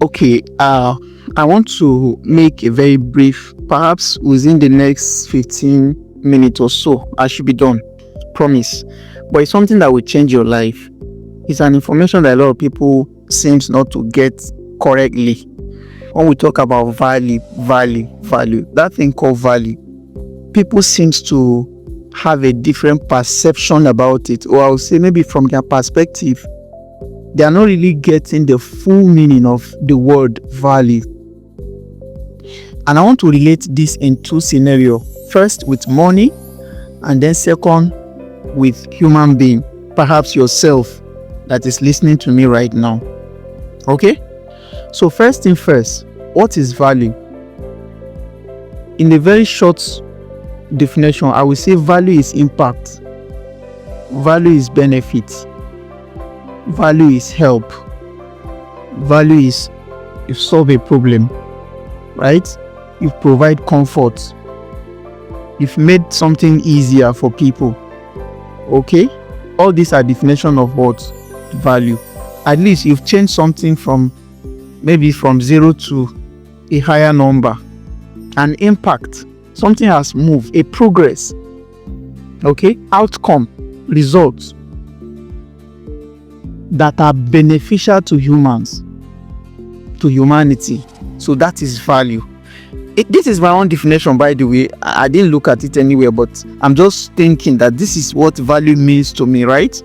Okay, I want to make a very brief, perhaps within the next 15 minutes or so, I should be done. Promise. But it's something that will change your life. It's an information that a lot of people seems not to get correctly. When we talk about value, that thing called value, people seems to have a different perception about it, or I would say maybe from their perspective, they are not really getting the full meaning of the word value. And I want to relate this in two scenarios. First with money, and then second with human being, perhaps yourself that is listening to me right now. Okay? So first thing first, what is value? In a very short definition, I will say value is impact. Value is benefit. Value is help. Value is you solve a problem, right? You provide comfort. You've made something easier for people. Okay? All these are definition of what? Value. At least you've changed something from maybe from 0 to a higher number. An impact. Something has moved. A progress. Okay? Outcome. Results that are beneficial to humans, to humanity. So that is value. This is my own definition, by the way. I didn't look at it anywhere, but I'm just thinking that this is what value means to me, right?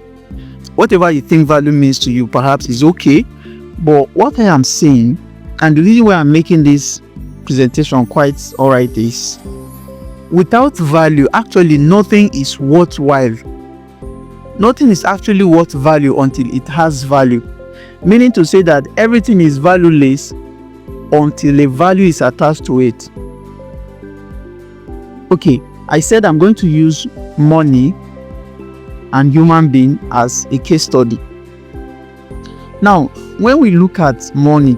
Whatever you think value means to you, perhaps is okay. But what I am saying, and the reason why I'm making this presentation quite alright, is without value, actually nothing is worthwhile. Nothing is actually worth value until it has value. Meaning to say that everything is valueless until a value is attached to it. Okay, I said I'm going to use money and human being as a case study. Now, when we look at money,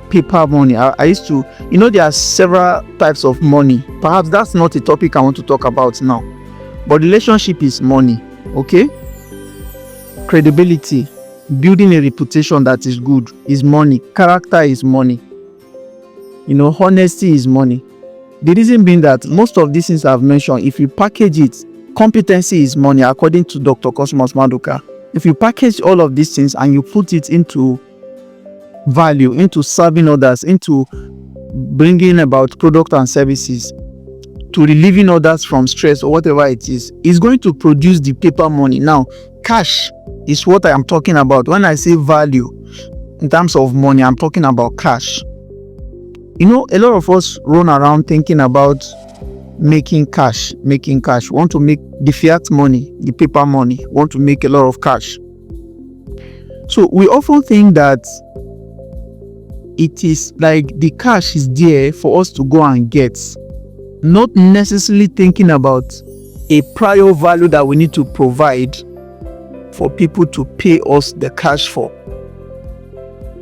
paper money, I used to, there are several types of money. Perhaps that's not a topic I want to talk about now. But relationship is money, okay? Credibility, building a reputation that is good is money. Character is money. Honesty is money. The reason being that most of these things I've mentioned, if you package it, competency is money, according to Dr. Cosmos Maduka. If you package all of these things and you put it into value, into serving others, into bringing about product and services, to relieving others from stress or whatever it is, it's going to produce the paper money. Now, cash is what I am talking about. When I say value in terms of money, I'm talking about cash. A lot of us run around thinking about making cash. Want to make the fiat money, the paper money, want to make a lot of cash. So we often think that it is like the cash is there for us to go and get, not necessarily thinking about a prior value that we need to provide for people to pay us the cash for.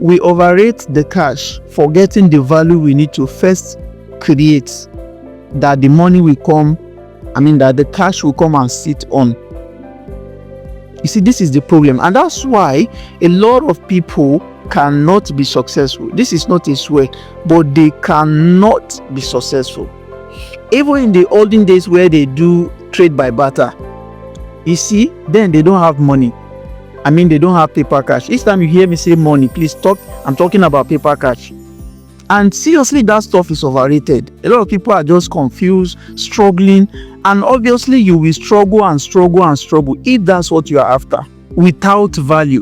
We overrate the cash, forgetting the value we need to first create, that the money will come, that the cash will come and sit on. You see, this is the problem, and that's why a lot of people cannot be successful. This is not a swear, but they cannot be successful. Even in the olden days where they do trade by barter, you see, then they don't have money. They don't have paper cash. Each time you hear me say money, please stop. I'm talking about paper cash. And seriously, that stuff is overrated. A lot of people are just confused, struggling, and obviously you will struggle if that's what you are after, without value.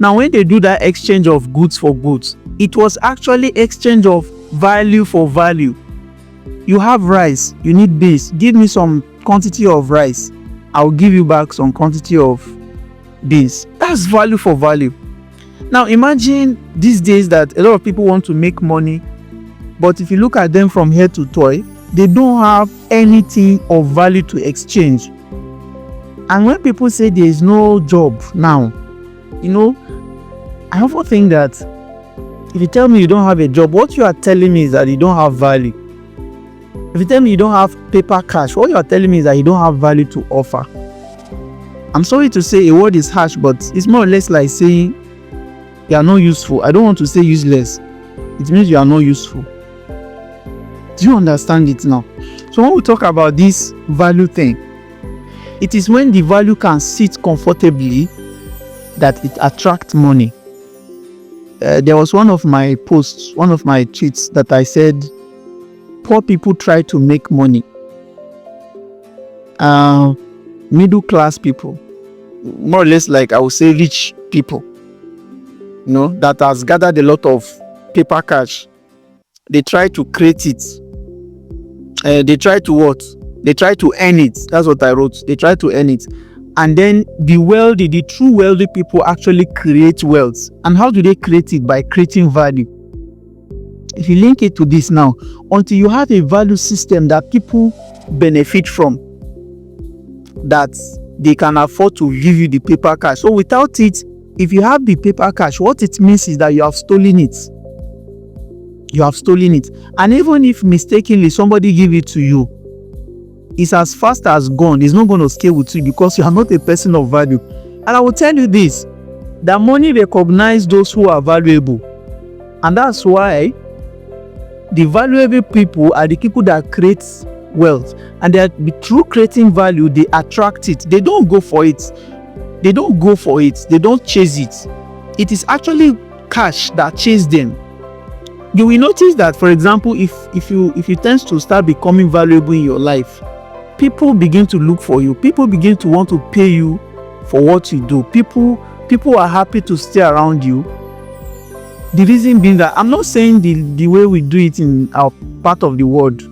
Now, when they do that exchange of goods for goods, it was actually exchange of value for value. You have rice, you need beans. Give me some quantity of rice. I'll give you back some quantity of beans. That's value for value. Now imagine these days that a lot of people want to make money, but if you look at them from head to toe, they don't have anything of value to exchange. And when people say there is no job now, I often think that if you tell me you don't have a job, what you are telling me is that you don't have value. If you tell me you don't have paper cash, what you are telling me is that you don't have value to offer. I'm sorry to say a word is harsh, but it's more or less like saying You are not useful. I don't want to say useless. It means you are not useful. Do you understand it now? So when we talk about this value thing, it is when the value can sit comfortably that it attracts money. There was one of my posts, one of my tweets that I said, poor people try to make money. Middle class people, more or less like I would say rich people, that has gathered a lot of paper cash. They try to create it. They try to what? They try to earn it. That's what I wrote. They try to earn it. And then the wealthy, the true wealthy people actually create wealth. And how do they create it? By creating value. If you link it to this now, until you have a value system that people benefit from, that they can afford to give you the paper cash. So without it, if you have the paper cash, what it means is that you have stolen it. You have stolen it. And even if mistakenly somebody give it to you, it's as fast as gone. It's not going to stay with you because you are not a person of value. And I will tell you this, that money recognizes those who are valuable. And that's why the valuable people are the people that create wealth. And through creating value, they attract it. They don't go for it. They don't go for it. They don't chase it. It is actually cash that chases them. You will notice that, for example, if you tend to start becoming valuable in your life, people begin to look for you. People begin to want to pay you for what you do. People are happy to stay around you. The reason being that I'm not saying the way we do it in our part of the world,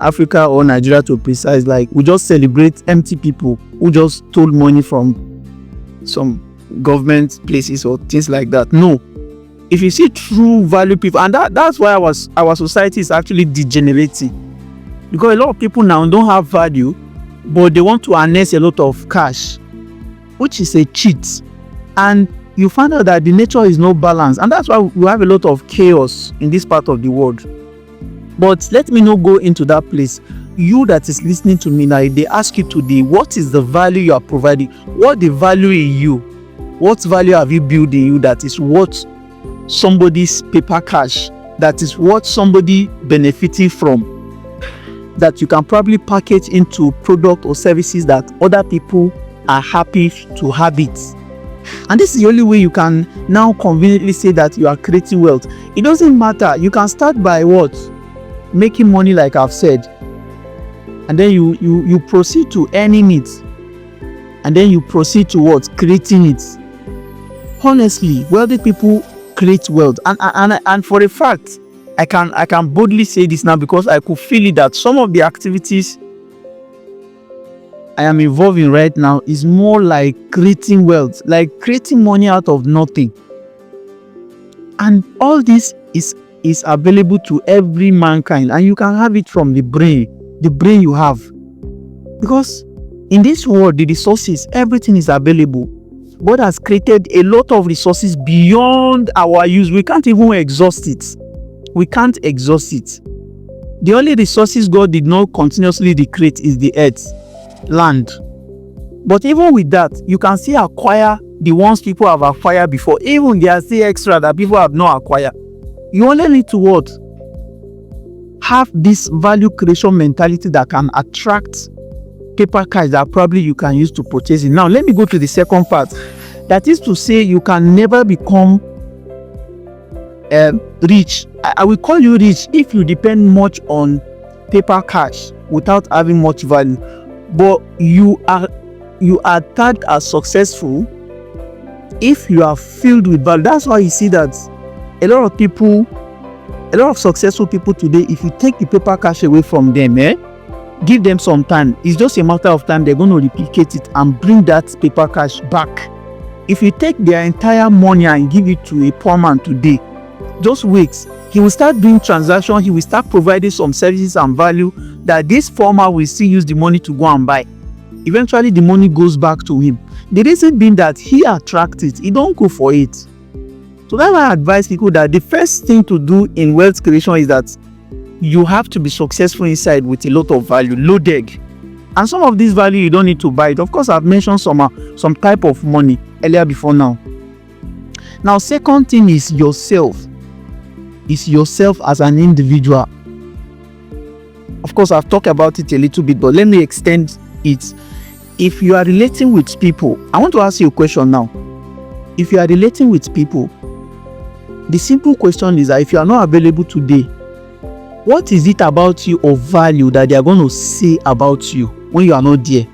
Africa or Nigeria to be precise, like we just celebrate empty people who just stole money from some government places or things like that. No. If you see true value people, and that's why our society is actually degenerating. Because a lot of people now don't have value, but they want to harness a lot of cash, which is a cheat. And you find out that the nature is not balanced. And that's why we have a lot of chaos in this part of the world. But let me not go into that place. You that is listening to me now, they ask you today, what is the value you are providing? What the value in you? What value have you built in you that is worth somebody's paper cash? That is what somebody benefiting from? That you can probably package into product or services that other people are happy to have it. And this is the only way you can now conveniently say that you are creating wealth. It doesn't matter. You can start by what? Making money, like I've said. And then you proceed to earning it. And then you proceed to what? Creating it. Honestly, wealthy people create wealth. And for a fact, I can boldly say this now because I could feel it that some of the activities I am involved in right now is more like creating wealth, like creating money out of nothing. And all this is available to every mankind, and you can have it from the brain you have. Because in this world, the resources, everything is available. God has created a lot of resources beyond our use. We can't even exhaust it. We can't exhaust it. The only resources God did not continuously recreate is the earth, land. But even with that, you can still acquire the ones people have acquired before. Even there are still extra that people have not acquired. You only need to what? Have this value creation mentality that can attract paper cash that probably you can use to purchase it. Now, let me go to the second part. That is to say, you can never become rich. I will call you rich if you depend much on paper cash without having much value. But you are tagged as successful if you are filled with value. That's why you see that a lot of successful people today, if you take the paper cash away from them, give them some time, it's just a matter of time, they're going to replicate it and bring that paper cash back. If you take their entire money and give it to a poor man today, just wait, he will start doing transactions, he will start providing some services and value that this farmer will still use the money to go and buy. Eventually the money goes back to him. The reason being that he attracts it, he don't go for it. So that's why I advise people that the first thing to do in wealth creation is that you have to be successful inside with a lot of value, loaded. And some of this value you don't need to buy it. Of course, I've mentioned some type of money earlier before now. Now, second thing is yourself. Is yourself as an individual. Of course, I've talked about it a little bit, but let me extend it. If you are relating with people, I want to ask you a question now. If you are relating with people, the simple question is that if you are not available today, what is it about you of value that they are going to say about you when you are not there?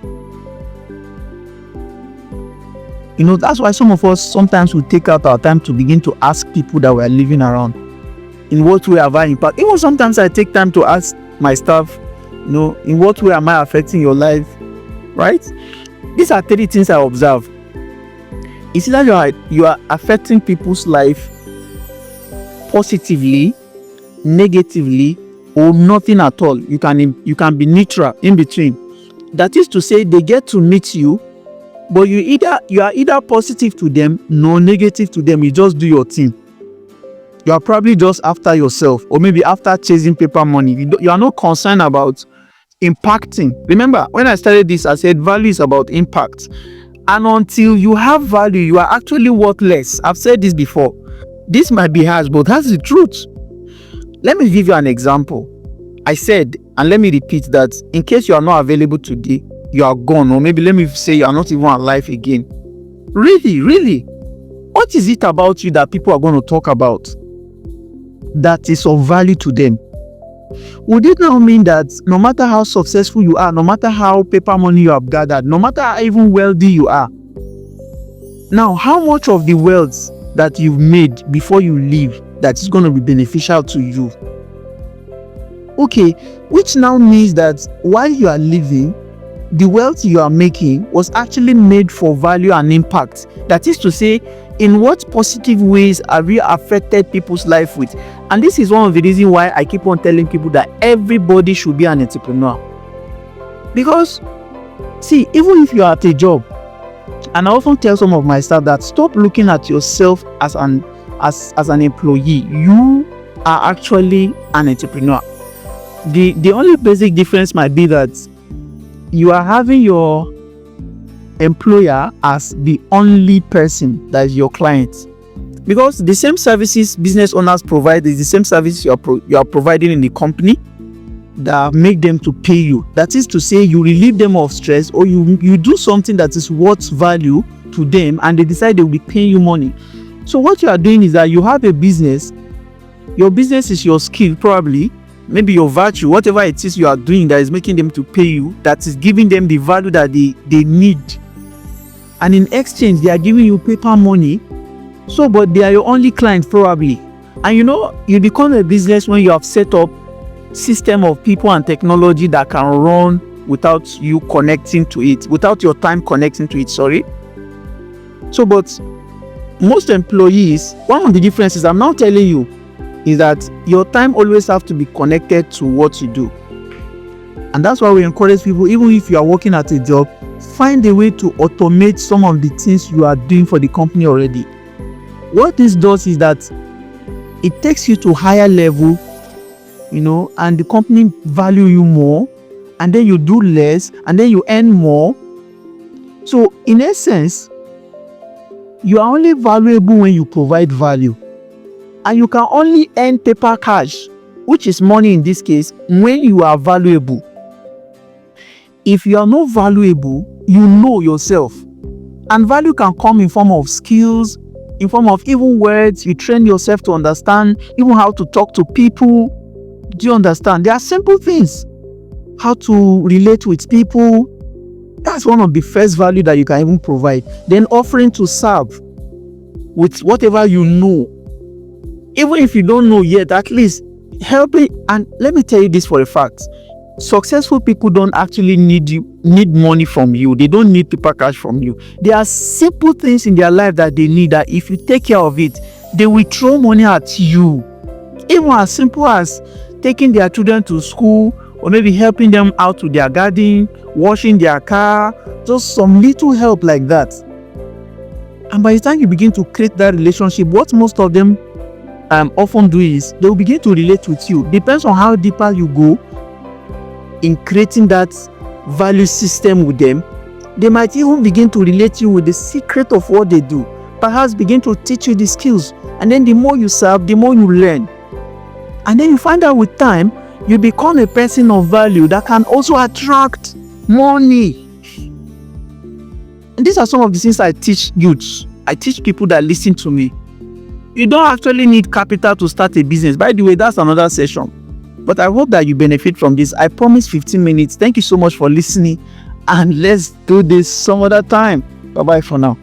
You know, that's why some of us sometimes we take out our time to begin to ask people that we are living around, in what way have I impacted? Even sometimes I take time to ask my staff, you know, in what way am I affecting your life? Right? These are 3 things I observe. It's either you are affecting people's life positively, negatively, or nothing at all. You can be neutral in between. That is to say, they get to meet you, but you are either positive to them, no negative to them. You just do your thing. You are probably just after yourself, or maybe after chasing paper money. You are not concerned about impacting. Remember, when I started this, I said value is about impact. And until you have value, you are actually worthless. I've said this before. This might be harsh, but that's the truth. Let me give you an example. I said, and let me repeat that, in case you are not available today, you are gone, or maybe let me say you are not even alive again. Really, what is it about you that people are going to talk about that is of value to them? Would it now mean that no matter how successful you are, no matter how paper money you have gathered, no matter how even wealthy you are, now how much of the wealth that you've made before you leave that is going to be beneficial to you? Okay, which now means that while you are living, the wealth you are making was actually made for value and impact. That is to say, in what positive ways have you affected people's life with? And this is one of the reasons why I keep on telling people that everybody should be an entrepreneur. Because, see, even if you are at a job, and I often tell some of my staff that stop looking at yourself as an employee. You are actually an entrepreneur. The only basic difference might be that you are having your employer as the only person that is your client, because the same services business owners provide is the same service you are providing in the company that make them to pay you. That is to say, you relieve them of stress, or you do something that is worth value to them, and they decide they will be paying you money. So what you are doing is that you have a business. Your business is your skill, probably maybe your virtue, whatever it is you are doing that is making them to pay you, that is giving them the value that they need. And in exchange, they are giving you paper money. So, but they are your only client probably. And you know, you become a business when you have set up system of people and technology that can run without you connecting to it, without your time connecting to it, sorry. So, but most employees, one of the differences I'm now telling you is that your time always have to be connected to what you do. And that's why we encourage people, even if you are working at a job, find a way to automate some of the things you are doing for the company already. What this does is that it takes you to higher level, you know, and the company value you more, and then you do less, and then you earn more. So in essence, you are only valuable when you provide value. And you can only earn paper cash, which is money in this case, when you are valuable. If you are not valuable, you know yourself. And value can come in form of skills, in form of even words. You train yourself to understand even how to talk to people. Do you understand? There are simple things. How to relate with people. That's one of the first value that you can even provide. Then offering to serve with whatever you know. Even if you don't know yet, at least helping. And let me tell you this for a fact. Successful people don't actually need money from you. They don't need paper cash from you. There are simple things in their life that they need, that if you take care of it, they will throw money at you. Even as simple as taking their children to school, or maybe helping them out to their garden, washing their car, just some little help like that. And by the time you begin to create that relationship, what most of them often do is they will begin to relate with you. Depends on how deeper you go in creating that value system with them. They might even begin to relate you with the secret of what they do. perhaps begin to teach you the skills. And then the more you serve, the more you learn. And then you find out with time, you become a person of value that can also attract money. And these are some of the things I teach youths. I teach people that listen to me. You don't actually need capital to start a business. By the way, that's another session. But I hope that you benefit from this. I promise 15 minutes. Thank you so much for listening. And let's do this some other time. Bye-bye for now.